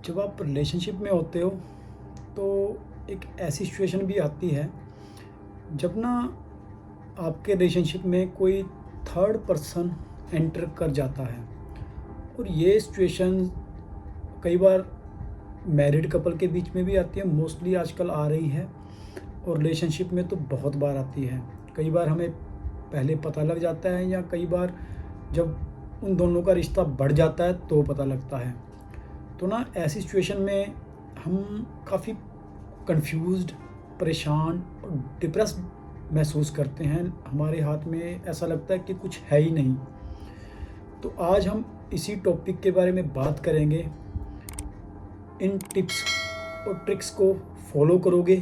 जब आप रिलेशनशिप में होते हो तो एक ऐसी सिचुएशन भी आती है जब ना आपके रिलेशनशिप में कोई थर्ड पर्सन एंटर कर जाता है। और ये सिचुएशन कई बार मैरिड कपल के बीच में भी आती है, मोस्टली आजकल आ रही है। और रिलेशनशिप में तो बहुत बार आती है। कई बार हमें पहले पता लग जाता है या कई बार जब उन दोनों का रिश्ता बढ़ जाता है तो पता लगता है। तो ना ऐसी सिचुएशन में हम काफ़ी कंफ्यूज्ड, परेशान और डिप्रेस्ड महसूस करते हैं। हमारे हाथ में ऐसा लगता है कि कुछ है ही नहीं। तो आज हम इसी टॉपिक के बारे में बात करेंगे। इन टिप्स और ट्रिक्स को फॉलो करोगे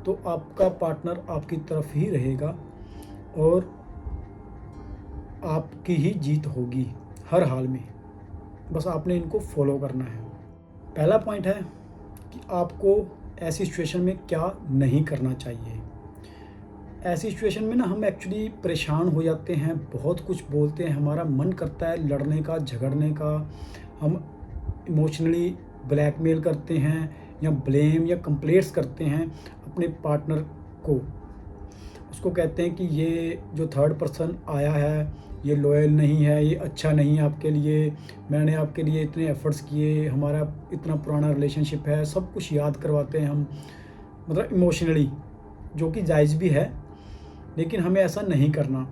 तो आपका पार्टनर आपकी तरफ ही रहेगा और आपकी ही जीत होगी हर हाल में। बस आपने इनको फॉलो करना है। पहला पॉइंट है कि आपको ऐसी सिचुएशन में क्या नहीं करना चाहिए। ऐसी सिचुएशन में ना हम एक्चुअली परेशान हो जाते हैं, बहुत कुछ बोलते हैं, हमारा मन करता है लड़ने का, झगड़ने का। हम इमोशनली ब्लैकमेल करते हैं या ब्लेम या कंप्लेंट्स करते हैं अपने पार्टनर को। उसको कहते हैं कि ये जो थर्ड पर्सन आया है ये लॉयल नहीं है, ये अच्छा नहीं है आपके लिए, मैंने आपके लिए इतने एफर्ट्स किए, हमारा इतना पुराना रिलेशनशिप है, सब कुछ याद करवाते हैं हम, मतलब इमोशनली, जो कि जायज़ भी है। लेकिन हमें ऐसा नहीं करना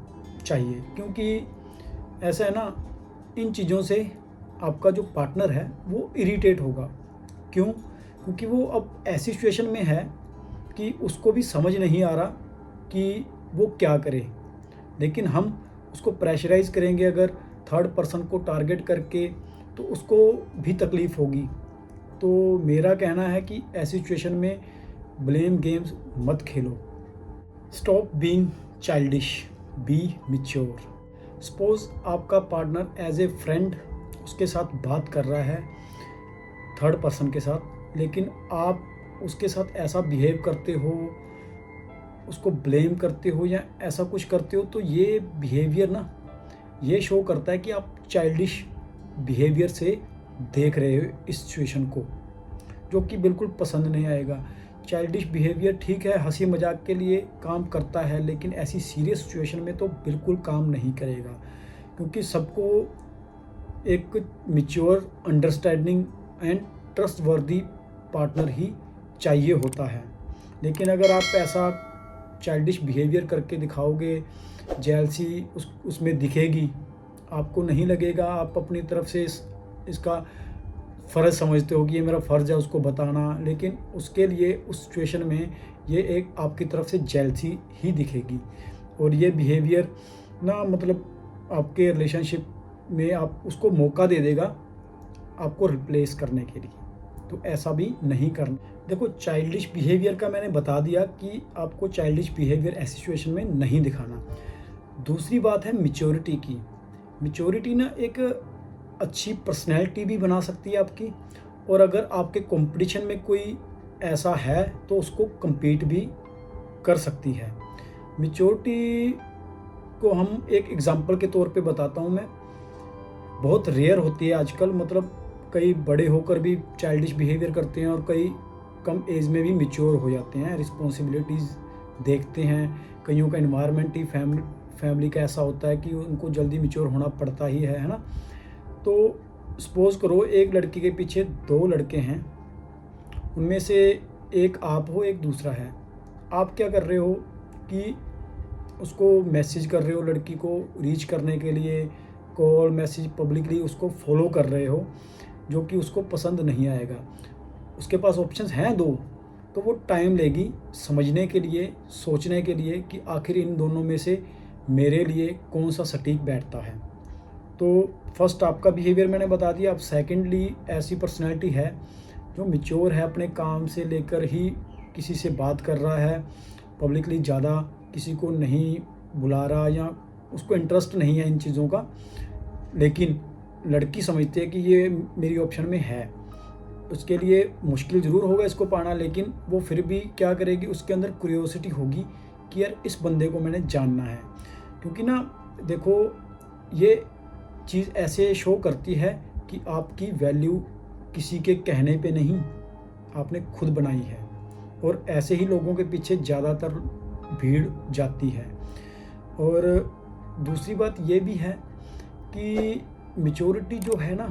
चाहिए, क्योंकि ऐसा है ना, इन चीज़ों से आपका जो पार्टनर है वो इरिटेट होगा। क्यों? क्योंकि वो अब ऐसी सिचुएशन में है कि उसको भी समझ नहीं आ रहा कि वो क्या करे। लेकिन हम उसको प्रेशराइज़ करेंगे अगर थर्ड पर्सन को टारगेट करके, तो उसको भी तकलीफ़ होगी। तो मेरा कहना है कि ऐसी सिचुएशन में ब्लेम गेम्स मत खेलो। Stop being childish, be mature. Suppose आपका पार्टनर एज ए फ्रेंड उसके साथ बात कर रहा है थर्ड पर्सन के साथ, लेकिन आप उसके साथ ऐसा बिहेव करते हो, उसको ब्लेम करते हो या ऐसा कुछ करते हो, तो ये बिहेवियर ना ये शो करता है कि आप चाइल्डिश बिहेवियर से देख रहे हो इस सिचुएशन को, जो कि बिल्कुल पसंद नहीं आएगा। चाइल्डिश बिहेवियर ठीक है, हंसी मजाक के लिए काम करता है, लेकिन ऐसी सीरियस सिचुएशन में तो बिल्कुल काम नहीं करेगा। क्योंकि सबको एक mature, understanding and trustworthy partner ही चाहिए होता है। लेकिन अगर आप ऐसा चाइल्डिश बिहेवियर करके दिखाओगे, जेलसी उसमें दिखेगी, आपको नहीं लगेगा, आप अपनी तरफ से इसका फ़र्ज़ समझते हो कि ये मेरा फ़र्ज़ है उसको बताना, लेकिन उसके लिए उस सिचुएशन में ये एक आपकी तरफ से जेलसी ही दिखेगी। और ये बिहेवियर ना मतलब आपके रिलेशनशिप में आप उसको मौका दे देगा आपको रिप्लेस करने के लिए। तो ऐसा भी नहीं करना। देखो, चाइल्डिश बिहेवियर का मैंने बता दिया कि आपको चाइल्डिश बिहेवियर ऐसी सिचुएशन में नहीं दिखाना। दूसरी बात है मैच्योरिटी की। मैच्योरिटी ना एक अच्छी पर्सनैलिटी भी बना सकती है आपकी। और अगर आपके कंपटीशन में कोई ऐसा है तो उसको compete भी कर सकती है। मैच्योरिटी को हम एक एग्जांपल के तौर पे बताता हूँ मैं। बहुत रेयर होती है आजकल, मतलब कई बड़े होकर भी चाइल्डिश बिहेवियर करते हैं और कई कम एज में भी मैच्योर हो जाते हैं, रिस्पॉन्सिबिलिटीज़ देखते हैं। कईयों का इन्वायरमेंट ही फैमिली का ऐसा होता है कि उनको जल्दी मैच्योर होना पड़ता ही है ना। तो सपोज़ करो एक लड़की के पीछे 2 लड़के हैं, उनमें से एक आप हो, एक दूसरा है। आप क्या कर रहे हो कि उसको मैसेज कर रहे हो, लड़की को रीच करने के लिए कॉल मैसेज पब्लिकली उसको फॉलो कर रहे हो, जो कि उसको पसंद नहीं आएगा। उसके पास ऑप्शंस हैं 2, तो वो टाइम लेगी समझने के लिए, सोचने के लिए कि आखिर इन दोनों में से मेरे लिए कौन सा सटीक बैठता है। तो फर्स्ट आपका बिहेवियर मैंने बता दिया। अब सेकेंडली ऐसी पर्सनैलिटी है जो मैच्योर है, अपने काम से लेकर ही किसी से बात कर रहा है, पब्लिकली ज़्यादा किसी को नहीं बुला रहा या उसको इंटरेस्ट नहीं है इन चीज़ों का। लेकिन लड़की समझती है कि ये मेरी ऑप्शन में है। उसके लिए मुश्किल ज़रूर होगा इसको पाना, लेकिन वो फिर भी क्या करेगी, उसके अंदर क्यूरियोसिटी होगी कि यार इस बंदे को मैंने जानना है। क्योंकि ना देखो, ये चीज़ ऐसे शो करती है कि आपकी वैल्यू किसी के कहने पे नहीं, आपने खुद बनाई है। और ऐसे ही लोगों के पीछे ज़्यादातर भीड़ जाती है। और दूसरी बात ये भी है कि मैच्योरिटी जो है ना,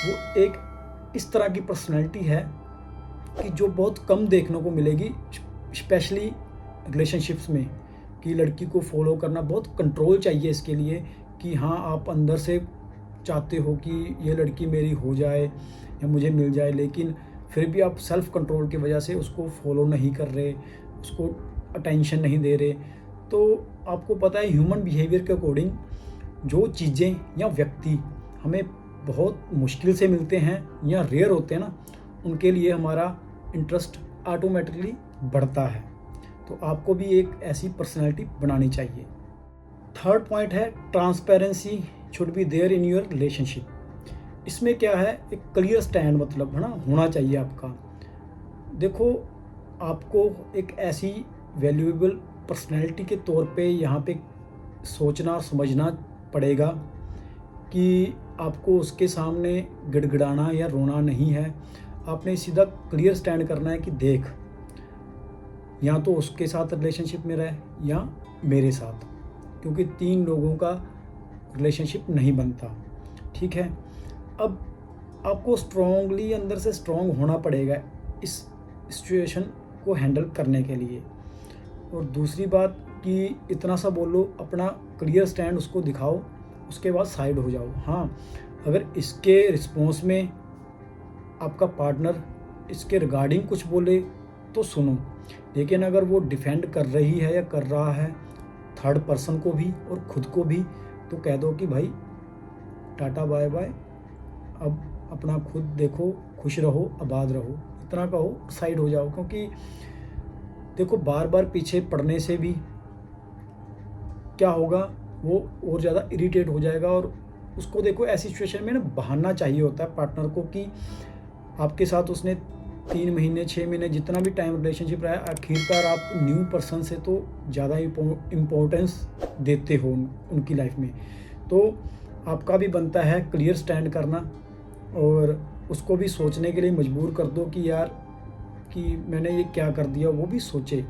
वो एक इस तरह की पर्सनैलिटी है कि जो बहुत कम देखने को मिलेगी, स्पेशली रिलेशनशिप्स में। कि लड़की को फॉलो करना बहुत कंट्रोल चाहिए इसके लिए, कि हाँ आप अंदर से चाहते हो कि ये लड़की मेरी हो जाए या मुझे मिल जाए, लेकिन फिर भी आप सेल्फ कंट्रोल की वजह से उसको फॉलो नहीं कर रहे, उसको अटेंशन नहीं दे रहे। तो आपको पता है ह्यूमन बिहेवियर के अकॉर्डिंग जो चीज़ें या व्यक्ति हमें बहुत मुश्किल से मिलते हैं या रेयर होते हैं ना, उनके लिए हमारा इंटरेस्ट ऑटोमेटिकली बढ़ता है। तो आपको भी एक ऐसी पर्सनैलिटी बनानी चाहिए। थर्ड पॉइंट है transparency should be there in your relationship. इसमें क्या है, एक क्लियर स्टैंड मतलब है ना होना चाहिए आपका। देखो, आपको एक ऐसी वैल्यूएबल पर्सनैलिटी के तौर पे यहाँ पे सोचना और समझना पड़ेगा कि आपको उसके सामने गिड़गिड़ाना या रोना नहीं है। आपने सीधा क्लियर स्टैंड करना है कि देख, या तो उसके साथ रिलेशनशिप में रहे या मेरे साथ, क्योंकि 3 लोगों का रिलेशनशिप नहीं बनता। ठीक है, अब आपको स्ट्रॉन्गली अंदर से स्ट्रॉन्ग होना पड़ेगा इस सिचुएशन को हैंडल करने के लिए। और दूसरी बात कि इतना सा बोलो, अपना क्लियर स्टैंड उसको दिखाओ, उसके बाद साइड हो जाओ। हाँ, अगर इसके रिस्पॉन्स में आपका पार्टनर इसके रिगार्डिंग कुछ बोले तो सुनो, लेकिन अगर वो डिफेंड कर रही है या कर रहा है थर्ड पर्सन को भी और खुद को भी, तो कह दो कि भाई टाटा बाय बाय, अब अपना खुद देखो, खुश रहो, आबाद रहो, इतना कहो, साइड हो जाओ। क्योंकि देखो, बार बार पीछे पड़ने से भी क्या होगा, वो और ज़्यादा इरिटेट हो जाएगा। और उसको देखो ऐसी सिचुएशन में ना बहाना चाहिए होता है पार्टनर को कि आपके साथ उसने 3 महीने 6 महीने जितना भी टाइम रिलेशनशिप रहा है, आखिरकार आप न्यू पर्सन से तो ज़्यादा इम्पोर्टेंस देते हो उनकी लाइफ में। तो आपका भी बनता है क्लियर स्टैंड करना, और उसको भी सोचने के लिए मजबूर कर दो कि यार कि मैंने ये क्या कर दिया, वो भी सोचे।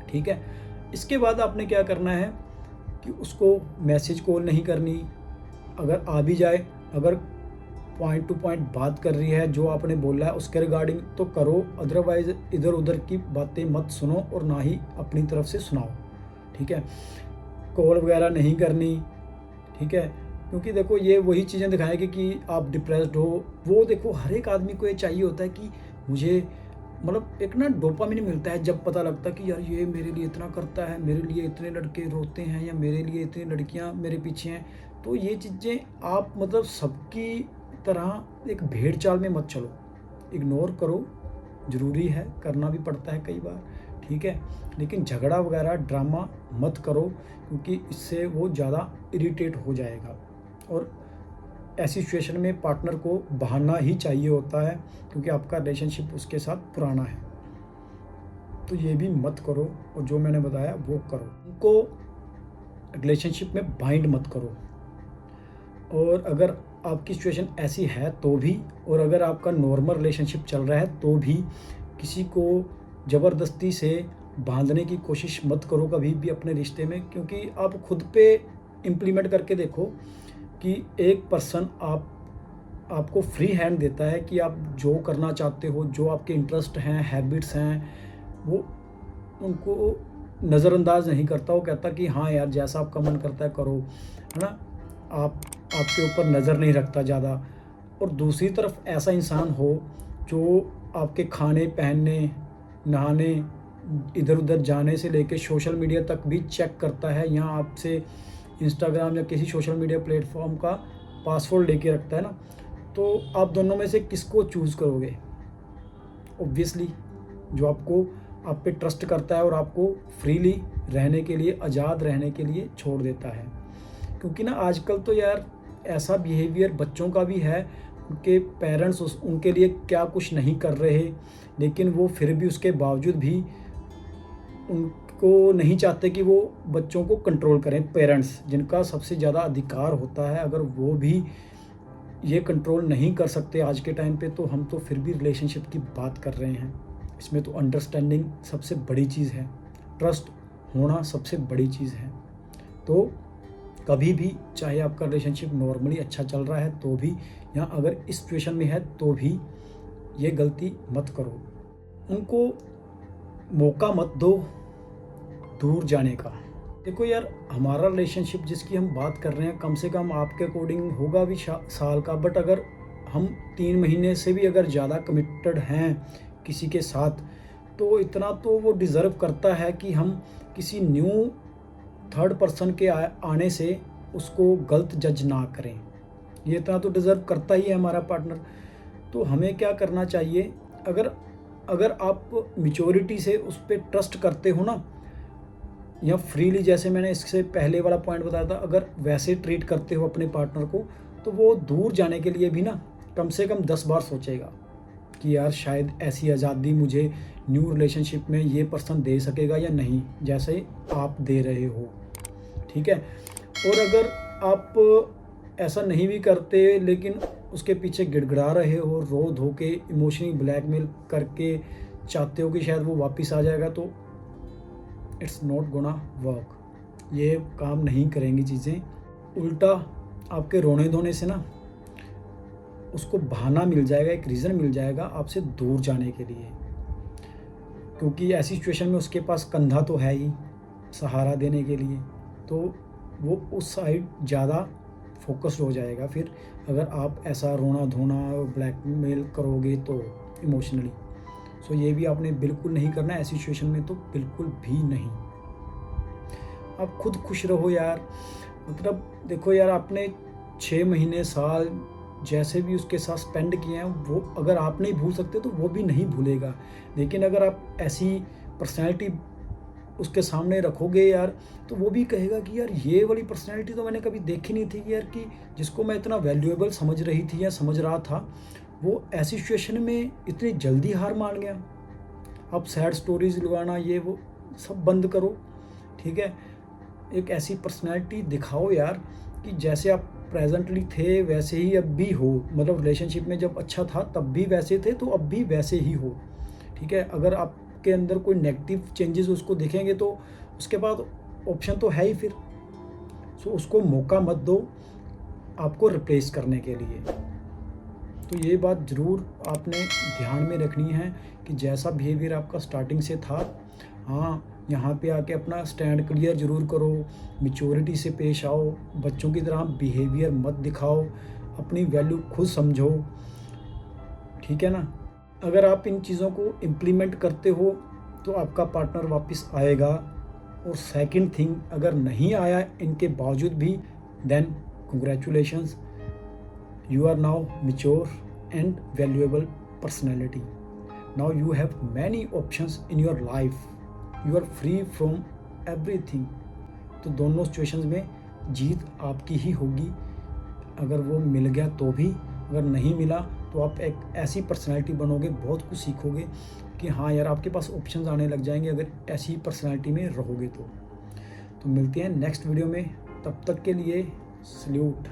ठीक है, इसके बाद आपने क्या करना है कि उसको मैसेज कॉल नहीं करनी। अगर आ भी जाए, अगर पॉइंट टू पॉइंट बात कर रही है, जो आपने बोला है उसके रिगार्डिंग तो करो, अदरवाइज़ इधर उधर की बातें मत सुनो और ना ही अपनी तरफ से सुनाओ। ठीक है, कॉल वगैरह नहीं करनी। ठीक है, क्योंकि देखो ये वही चीज़ें दिखाएगी कि आप डिप्रेस्ड हो। वो देखो, हर एक आदमी को ये चाहिए होता है कि मुझे मतलब एक ना डोपामिन मिलता है जब पता लगता है कि यार ये मेरे लिए इतना करता है, मेरे लिए इतने लड़के रोते हैं, या मेरे लिए इतनी लड़कियां मेरे पीछे हैं। तो ये चीज़ें आप मतलब सबकी तरह एक भेड़ चाल में मत चलो, इग्नोर करो, ज़रूरी है, करना भी पड़ता है कई बार। ठीक है, लेकिन झगड़ा वगैरह ड्रामा मत करो, क्योंकि इससे वो ज़्यादा इरिटेट हो जाएगा। और ऐसी सिचुएशन में पार्टनर को बहाना ही चाहिए होता है, क्योंकि आपका रिलेशनशिप उसके साथ पुराना है। तो ये भी मत करो, और जो मैंने बताया वो करो। उनको रिलेशनशिप में बाइंड मत करो। और अगर आपकी सिचुएशन ऐसी है तो भी, और अगर आपका नॉर्मल रिलेशनशिप चल रहा है तो भी, किसी को ज़बरदस्ती से बांधने की कोशिश मत करो कभी भी अपने रिश्ते में। क्योंकि आप खुद पे इम्प्लीमेंट करके देखो कि एक पर्सन आपको फ्री हैंड देता है कि आप जो करना चाहते हो, जो आपके इंटरेस्ट हैं, हैबिट्स हैं, वो उनको नज़रअंदाज नहीं करता। वो कहता कि हाँ यार, जैसा आपका मन करता है करो, है ना, आपके ऊपर नज़र नहीं रखता ज़्यादा। और दूसरी तरफ ऐसा इंसान हो जो आपके खाने पहनने, नहाने, इधर उधर जाने से लेके सोशल मीडिया तक भी चेक करता है, या आपसे इंस्टाग्राम या किसी सोशल मीडिया प्लेटफॉर्म का पासवर्ड लेके रखता है ना, तो आप दोनों में से किसको चूज़ करोगे? ऑब्वियसली जो आप पे ट्रस्ट करता है और आपको फ्रीली रहने के लिए, आज़ाद रहने के लिए छोड़ देता है। क्योंकि ना आजकल तो यार ऐसा बिहेवियर बच्चों का भी है, उनके पेरेंट्स उनके लिए क्या कुछ नहीं कर रहे, लेकिन वो फिर भी उसके बावजूद भी उनको नहीं चाहते कि वो बच्चों को कंट्रोल करें। पेरेंट्स जिनका सबसे ज़्यादा अधिकार होता है, अगर वो भी ये कंट्रोल नहीं कर सकते आज के टाइम पे, तो हम तो फिर भी रिलेशनशिप की बात कर रहे हैं। इसमें तो अंडरस्टैंडिंग सबसे बड़ी चीज़ है, ट्रस्ट होना सबसे बड़ी चीज़ है। तो कभी भी, चाहे आपका रिलेशनशिप नॉर्मली अच्छा चल रहा है तो भी, या अगर इस सिचुएशन में है तो भी, ये गलती मत करो। उनको मौका मत दो दूर जाने का। देखो यार, हमारा रिलेशनशिप जिसकी हम बात कर रहे हैं, कम से कम आपके अकॉर्डिंग होगा भी साल का, बट अगर हम 3 महीने से भी अगर ज़्यादा कमिटेड हैं किसी के साथ, तो इतना तो वो डिज़र्व करता है कि हम किसी न्यू थर्ड पर्सन के आने से उसको गलत जज ना करें। ये इतना तो डिज़र्व करता ही है हमारा पार्टनर। तो हमें क्या करना चाहिए, अगर अगर आप मैच्योरिटी से उस पर ट्रस्ट करते हो ना, या फ्रीली, जैसे मैंने इससे पहले वाला पॉइंट बताया था, अगर वैसे ट्रीट करते हो अपने पार्टनर को, तो वो दूर जाने के लिए भी ना कम से कम 10 बार सोचेगा कि यार शायद ऐसी आज़ादी मुझे न्यू रिलेशनशिप में ये पर्सन दे सकेगा या नहीं, जैसे आप दे रहे हो। ठीक है। और अगर आप ऐसा नहीं भी करते, लेकिन उसके पीछे गिड़गिड़ा रहे हो, रो धो के इमोशनली ब्लैकमेल करके चाहते हो कि शायद वो वापस आ जाएगा, तो इट्स नॉट गोना वर्क। ये काम नहीं करेंगी चीज़ें। उल्टा आपके रोने धोने से ना उसको बहाना मिल जाएगा, एक रीज़न मिल जाएगा आपसे दूर जाने के लिए, क्योंकि ऐसी सिचुएशन में उसके पास कंधा तो है ही सहारा देने के लिए, तो वो उस साइड ज़्यादा फोकस्ड हो जाएगा। फिर अगर आप ऐसा रोना धोना ब्लैकमेल करोगे तो इमोशनली, सो ये भी आपने बिल्कुल नहीं करना है ऐसी सिचुएशन में, तो बिल्कुल भी नहीं। आप खुद खुश रहो यार। मतलब देखो यार, आपने 6 महीने साल जैसे भी उसके साथ स्पेंड किए हैं, वो अगर आप नहीं भूल सकते तो वो भी नहीं भूलेगा। लेकिन अगर आप ऐसी पर्सनैलिटी उसके सामने रखोगे यार, तो वो भी कहेगा कि यार ये वाली पर्सनैलिटी तो मैंने कभी देखी नहीं थी यार, कि जिसको मैं इतना वैल्यूएबल समझ रही थी या समझ रहा था, वो ऐसी सिचुएशन में इतनी जल्दी हार मान गया। आप सैड स्टोरीज लगाना ये वो सब बंद करो। ठीक है। एक ऐसी पर्सनैलिटी दिखाओ यार कि जैसे आप प्रेजेंटली थे वैसे ही अब भी हो। मतलब रिलेशनशिप में जब अच्छा था तब भी वैसे थे, तो अब भी वैसे ही हो। ठीक है। अगर आपके अंदर कोई नेगेटिव चेंजेस उसको दिखेंगे तो उसके बाद ऑप्शन तो है ही फिर। सो उसको मौका मत दो आपको रिप्लेस करने के लिए। तो ये बात ज़रूर आपने ध्यान में रखनी है कि जैसा बिहेवियर आपका स्टार्टिंग से था, हाँ, यहाँ पे आके अपना स्टैंड क्लियर ज़रूर करो, मैच्योरिटी से पेश आओ, बच्चों की तरह बिहेवियर मत दिखाओ, अपनी वैल्यू खुद समझो। ठीक है ना। अगर आप इन चीज़ों को इम्प्लीमेंट करते हो तो आपका पार्टनर वापस आएगा। और सेकंड थिंग, अगर नहीं आया इनके बावजूद भी, then congratulations, you are now mature and valuable personality. Now you have many options in your life. You are free from everything. तो दोनों सिचुएशंस में जीत आपकी ही होगी। अगर वो मिल गया तो भी, अगर नहीं मिला तो आप एक ऐसी पर्सनालिटी बनोगे, बहुत कुछ सीखोगे कि हाँ यार, आपके पास ऑप्शंस आने लग जाएंगे अगर ऐसी पर्सनालिटी में रहोगे तो मिलते हैं नेक्स्ट वीडियो में। तब तक के लिए सल्यूट।